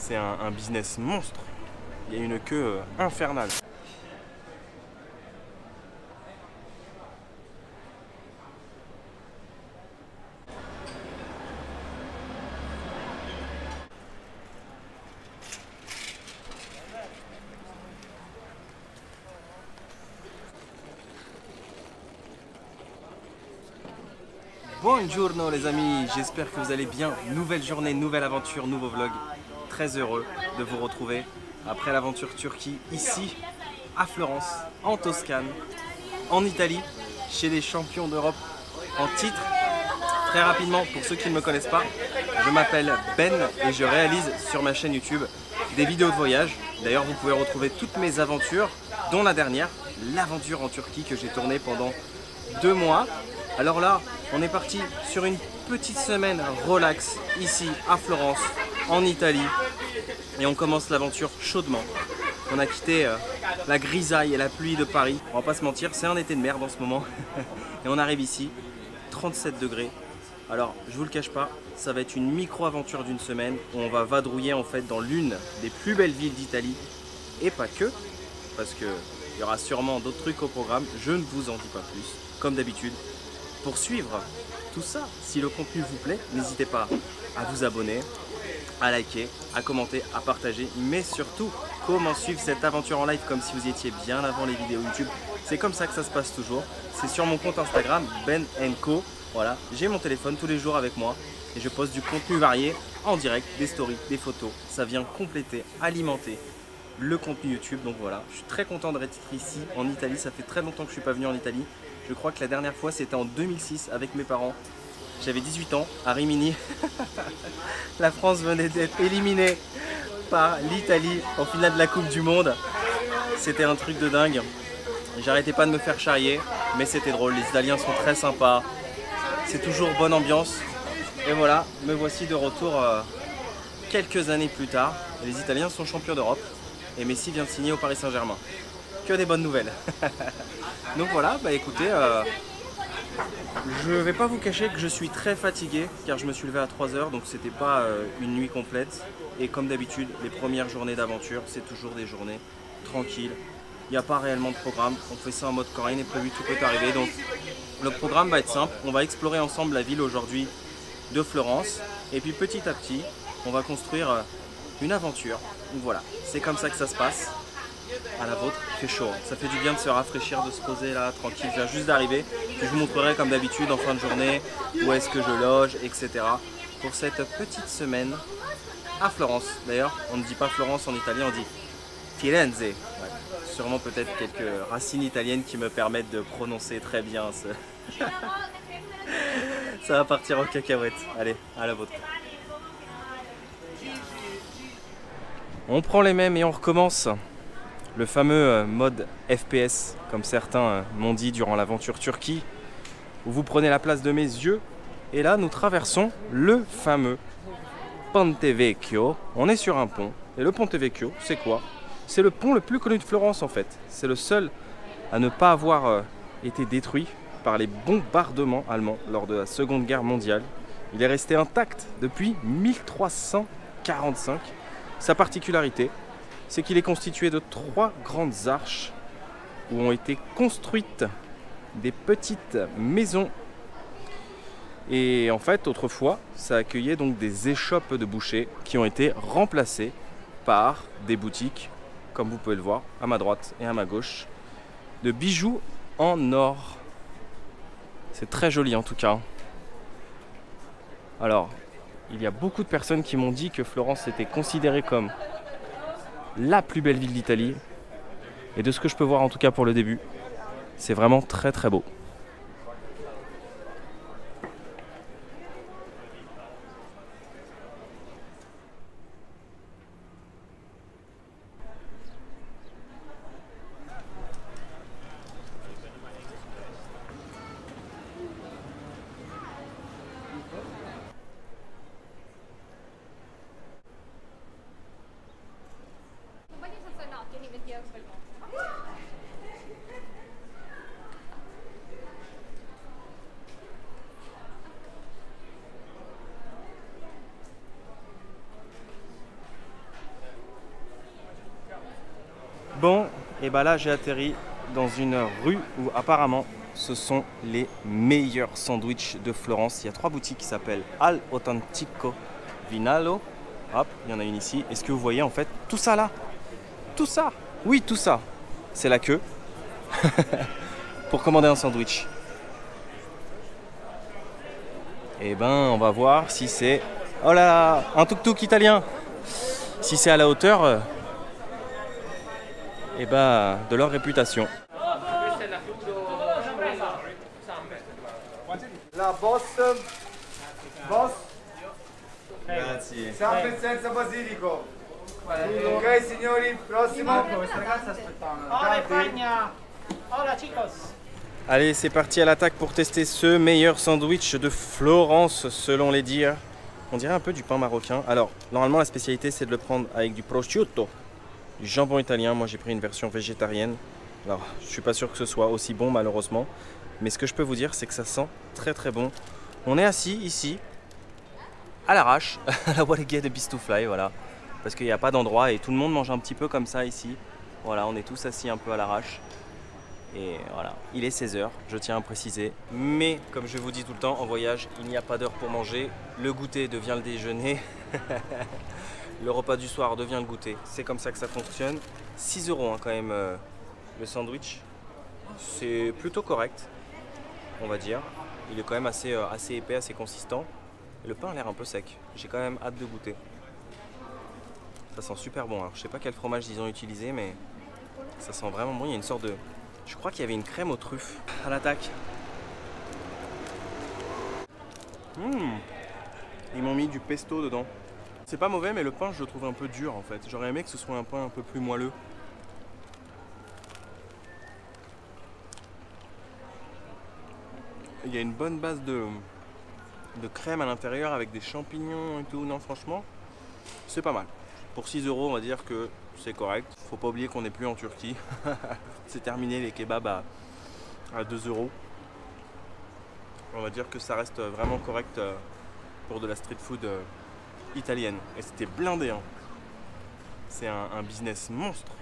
c'est un business monstre. Il y a une queue infernale. Buongiorno les amis, j'espère que vous allez bien. Nouvelle journée, nouvelle aventure, nouveau vlog. Très heureux de vous retrouver après l'aventure Turquie, ici à Florence, en Toscane, en Italie, chez les champions d'Europe en titre. Très rapidement, pour ceux qui ne me connaissent pas, je m'appelle Ben et je réalise sur ma chaîne YouTube des vidéos de voyage. D'ailleurs, vous pouvez retrouver toutes mes aventures, dont la dernière, l'aventure en Turquie que j'ai tournée pendant 2 mois. Alors là, on est parti sur une petite semaine relax ici à Florence, en Italie. Et on commence l'aventure chaudement. On a quitté la grisaille et la pluie de Paris. On va pas se mentir, c'est un été de merde en ce moment. Et on arrive ici, 37 degrés. Alors, je vous le cache pas, ça va être une micro-aventure d'une semaine où on va vadrouiller en fait dans l'une des plus belles villes d'Italie. Et pas que, parce qu'il y aura sûrement d'autres trucs au programme. Je ne vous en dis pas plus, comme d'habitude. Pour suivre tout ça, si le contenu vous plaît, n'hésitez pas à vous abonner, à liker, à commenter, à partager, mais surtout, comment suivre cette aventure en live comme si vous y étiez bien avant les vidéos YouTube. C'est comme ça que ça se passe toujours. C'est sur mon compte Instagram, Ben & Co. Voilà, j'ai mon téléphone tous les jours avec moi et je poste du contenu varié en direct, des stories, des photos. Ça vient compléter, alimenter le contenu YouTube. Donc voilà, je suis très content d'être ici en Italie. Ça fait très longtemps que je ne suis pas venu en Italie. Je crois que la dernière fois c'était en 2006 avec mes parents. J'avais 18 ans à Rimini. La France venait d'être éliminée par l'Italie en finale de la Coupe du Monde. C'était un truc de dingue. J'arrêtais pas de me faire charrier, mais c'était drôle. Les Italiens sont très sympas. C'est toujours bonne ambiance. Et voilà, me voici de retour quelques années plus tard. Les Italiens sont champions d'Europe et Messi vient de signer au Paris Saint-Germain. Que des bonnes nouvelles. Donc voilà, bah écoutez, je vais pas vous cacher que je suis très fatigué car je me suis levé à 3 h, donc c'était pas une nuit complète. Et comme d'habitude, les premières journées d'aventure, c'est toujours des journées tranquilles. Il n'y a pas réellement de programme, on fait ça en mode quand rien n'est prévu, tout peut arriver. Donc le programme va être simple, on va explorer ensemble la ville aujourd'hui de Florence. Et puis petit à petit, on va construire une aventure. Donc voilà, c'est comme ça que ça se passe. À la vôtre, il fait chaud, ça fait du bien de se rafraîchir, de se poser là, tranquille. Je viens juste d'arriver, puis je vous montrerai comme d'habitude en fin de journée où est-ce que je loge, etc. pour cette petite semaine à Florence. D'ailleurs, on ne dit pas Florence en italien, on dit Firenze. Ouais. Sûrement peut-être quelques racines italiennes qui me permettent de prononcer très bien ce... Ça va partir en cacahuète. Allez, à la vôtre. On prend les mêmes et on recommence. Le fameux mode FPS, comme certains m'ont dit durant l'aventure Turquie, où vous prenez la place de mes yeux. Et là, nous traversons le fameux Ponte Vecchio. On est sur un pont. Et le Ponte Vecchio, c'est quoi? C'est le pont le plus connu de Florence en fait. C'est le seul à ne pas avoir été détruit par les bombardements allemands lors de la Seconde Guerre mondiale. Il est resté intact depuis 1345. Sa particularité, c'est qu'il est constitué de 3 grandes arches où ont été construites des petites maisons. Et en fait, autrefois, ça accueillait donc des échoppes de bouchers qui ont été remplacées par des boutiques, comme vous pouvez le voir, à ma droite et à ma gauche, de bijoux en or. C'est très joli en tout cas. Alors, il y a beaucoup de personnes qui m'ont dit que Florence était considérée comme la plus belle ville d'Italie. Et de ce que je peux voir en tout cas pour le début, c'est vraiment très très beau. Bon, et bah là j'ai atterri dans une rue où apparemment ce sont les meilleurs sandwichs de Florence. Il y a 3 boutiques qui s'appellent Al Autentico Vinalo. Hop, il y en a une ici. Est-ce que vous voyez en fait tout ça là? Tout ça? Oui, tout ça. C'est la queue pour commander un sandwich. Et ben on va voir si c'est... Oh là là, un tuk-tuk italien. Si c'est à la hauteur et ben, de leur réputation. La boss. Boss. Grazie. Sempre senza basilico. Ok signori, prossimo. Hola chicos. Allez, c'est parti à l'attaque pour tester ce meilleur sandwich de Florence selon les dires. On dirait un peu du pain marocain. Alors, normalement la spécialité c'est de le prendre avec du prosciutto, du jambon italien. Moi j'ai pris une version végétarienne. Alors, je suis pas sûr que ce soit aussi bon malheureusement. Mais ce que je peux vous dire c'est que ça sent très très bon. On est assis ici, à l'arrache, à la Wallegay de Bistufly, voilà. Parce qu'il n'y a pas d'endroit et tout le monde mange un petit peu comme ça ici. Voilà, on est tous assis un peu à l'arrache. Et voilà, il est 16 h, je tiens à préciser. Mais comme je vous dis tout le temps, en voyage, il n'y a pas d'heure pour manger. Le goûter devient le déjeuner. Le repas du soir devient le goûter. C'est comme ça que ça fonctionne. 6 € hein, quand même le sandwich. C'est plutôt correct, on va dire. Il est quand même assez épais, assez consistant. Et le pain a l'air un peu sec. J'ai quand même hâte de goûter. Ça sent super bon. Alors, je sais pas quel fromage ils ont utilisé, mais ça sent vraiment bon. Il y a une sorte de... Je crois qu'il y avait une crème aux truffes. À l'attaque. Ils m'ont mis du pesto dedans. C'est pas mauvais, mais le pain, je le trouve un peu dur en fait. J'aurais aimé que ce soit un pain un peu plus moelleux. Il y a une bonne base de crème à l'intérieur avec des champignons et tout. Non, franchement, c'est pas mal. Pour 6 €, on va dire que c'est correct. Faut pas oublier qu'on n'est plus en Turquie. C'est terminé les kebabs à 2 €. On va dire que ça reste vraiment correct pour de la street food italienne. Et c'était blindé. Hein. C'est un business monstre.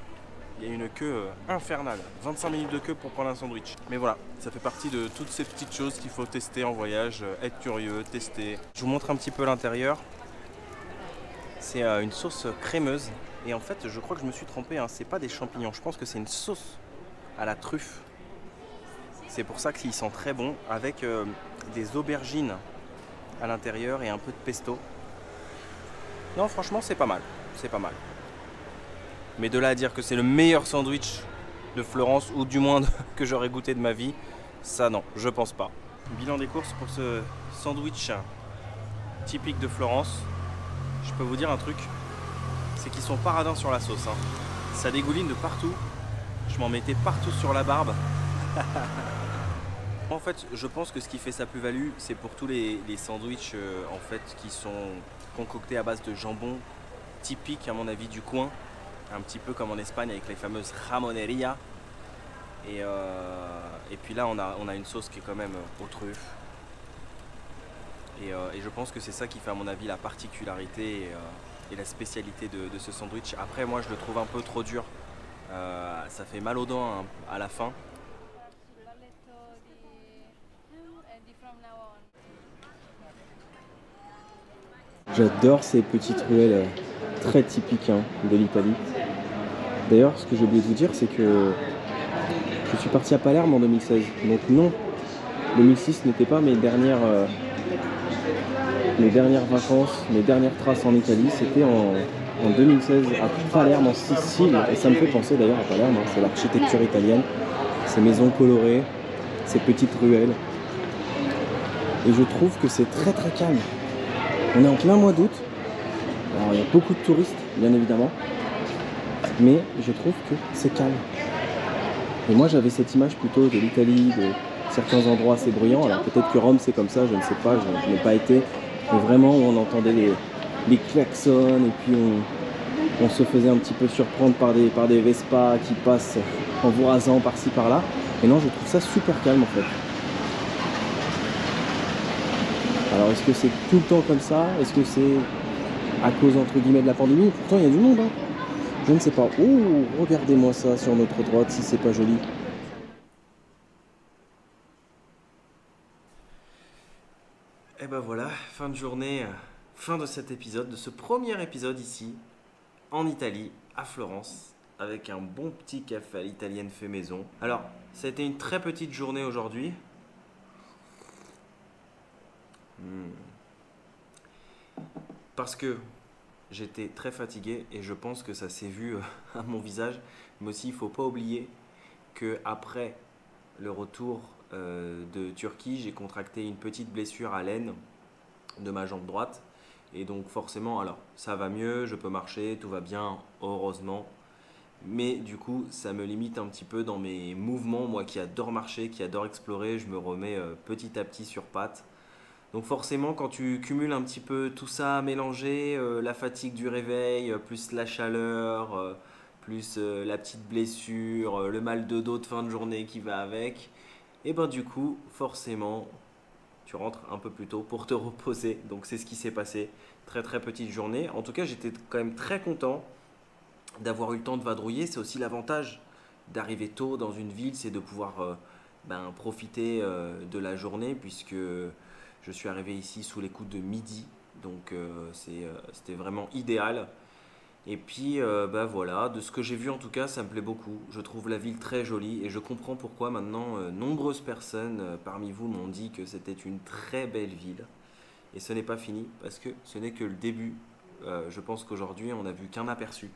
Il y a une queue infernale. 25 minutes de queue pour prendre un sandwich. Mais voilà, ça fait partie de toutes ces petites choses qu'il faut tester en voyage. Être curieux, tester. Je vous montre un petit peu l'intérieur. C'est une sauce crémeuse. Et en fait, je crois que je me suis trompé. Hein. C'est pas des champignons. Je pense que c'est une sauce à la truffe. C'est pour ça qu'il sent très bon. Avec des aubergines à l'intérieur et un peu de pesto. Non, franchement, c'est pas mal. C'est pas mal. Mais de là à dire que c'est le meilleur sandwich de Florence, ou du moins que j'aurais goûté de ma vie, ça non, je pense pas. Bilan des courses pour ce sandwich typique de Florence. Je peux vous dire un truc, c'est qu'ils sont paradins sur la sauce. Hein. Ça dégouline de partout. Je m'en mettais partout sur la barbe. En fait, je pense que ce qui fait sa plus-value, c'est pour tous les sandwichs en fait, qui sont concoctés à base de jambon, typique à mon avis du coin. Un petit peu comme en Espagne avec les fameuses jamoneria. Et puis là, on a une sauce qui est quand même aux truffes. Et je pense que c'est ça qui fait à mon avis la particularité et la spécialité de ce sandwich. Après, moi, je le trouve un peu trop dur. Ça fait mal aux dents hein, à la fin. J'adore ces petites ruelles très typiques hein, de l'Italie. D'ailleurs, ce que j'ai oublié de vous dire, c'est que je suis parti à Palerme en 2016. Donc non, 2006 n'était pas mes dernières vacances, mes dernières traces en Italie. C'était en 2016 à Palerme, en Sicile. Et ça me fait penser d'ailleurs à Palerme. Hein. C'est l'architecture italienne, ces maisons colorées, ces petites ruelles. Et je trouve que c'est très très calme. On est en plein mois d'août. Alors il y a beaucoup de touristes, bien évidemment. Mais je trouve que c'est calme. Et moi j'avais cette image plutôt de l'Italie, de certains endroits assez bruyants. Alors peut-être que Rome c'est comme ça, je ne sais pas, je n'ai pas été. Mais vraiment où on entendait les klaxons et puis on se faisait un petit peu surprendre par des Vespa qui passent en vous rasant par-ci par-là. Et non, je trouve ça super calme en fait. Alors est-ce que c'est tout le temps comme ça? Est-ce que c'est à cause entre guillemets de la pandémie? Pourtant il y a du monde. Hein. Je ne sais pas. Oh, regardez-moi ça sur notre droite, si c'est pas joli. Et ben voilà, fin de journée, fin de cet épisode, de ce premier épisode ici, en Italie, à Florence, avec un bon petit café à l'italienne fait maison. Alors, ça a été une très petite journée aujourd'hui. Parce que j'étais très fatigué et je pense que ça s'est vu à mon visage. Mais aussi, il ne faut pas oublier qu'après le retour de Turquie, j'ai contracté une petite blessure à l'aine de ma jambe droite. Et donc forcément, alors ça va mieux, je peux marcher, tout va bien, heureusement. Mais du coup, ça me limite un petit peu dans mes mouvements. Moi qui adore marcher, qui adore explorer, je me remets petit à petit sur pattes. Donc forcément, quand tu cumules un petit peu tout ça mélangé, la fatigue du réveil, plus la chaleur, plus la petite blessure, le mal de dos de fin de journée qui va avec, et ben du coup, forcément, tu rentres un peu plus tôt pour te reposer. Donc c'est ce qui s'est passé. Très très petite journée. En tout cas, j'étais quand même très content d'avoir eu le temps de vadrouiller. C'est aussi l'avantage d'arriver tôt dans une ville, c'est de pouvoir profiter de la journée puisque je suis arrivé ici sous les coups de midi. Donc c'était vraiment idéal. Et puis voilà, de ce que j'ai vu en tout cas, ça me plaît beaucoup. Je trouve la ville très jolie et je comprends pourquoi maintenant nombreuses personnes parmi vous m'ont dit que c'était une très belle ville. Et ce n'est pas fini parce que ce n'est que le début. Je pense qu'aujourd'hui on n'a vu qu'un aperçu.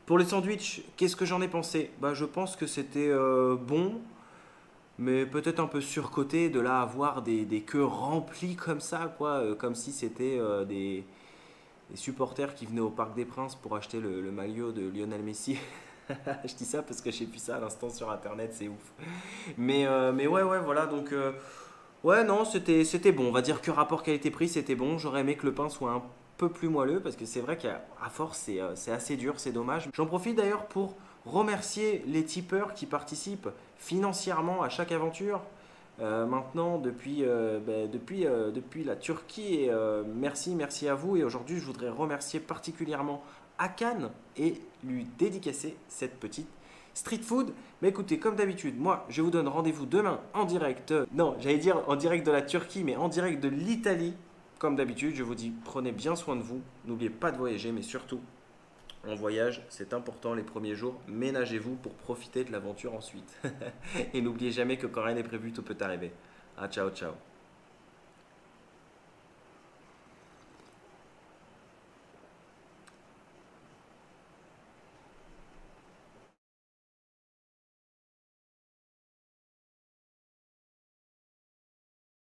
Pour les sandwichs, qu'est-ce que j'en ai pensé? Je pense que c'était bon, mais peut-être un peu surcoté de là avoir des queues remplies comme ça, quoi, comme si c'était des supporters qui venaient au Parc des Princes pour acheter le maillot de Lionel Messi. Je dis ça parce que j'ai vu ça à l'instant sur internet, c'est ouf. Mais ouais, voilà, donc ouais, non, c'était bon. On va dire que rapport qualité-prix, c'était bon. J'aurais aimé que le pain soit un peu plus moelleux parce que c'est vrai qu'à force, c'est assez dur, c'est dommage. J'en profite d'ailleurs pour remercier les tipeurs qui participent financièrement à chaque aventure. Maintenant, depuis la Turquie, et merci à vous. Et aujourd'hui, je voudrais remercier particulièrement Hakan et lui dédicacer cette petite street food. Mais écoutez, comme d'habitude, moi, je vous donne rendez-vous demain en direct. Non, j'allais dire en direct de la Turquie, mais en direct de l'Italie. Comme d'habitude, je vous dis, prenez bien soin de vous. N'oubliez pas de voyager, mais surtout, en voyage, c'est important les premiers jours. Ménagez-vous pour profiter de l'aventure ensuite. Et n'oubliez jamais que quand rien n'est prévu, tout peut arriver. Ah, ciao, ciao.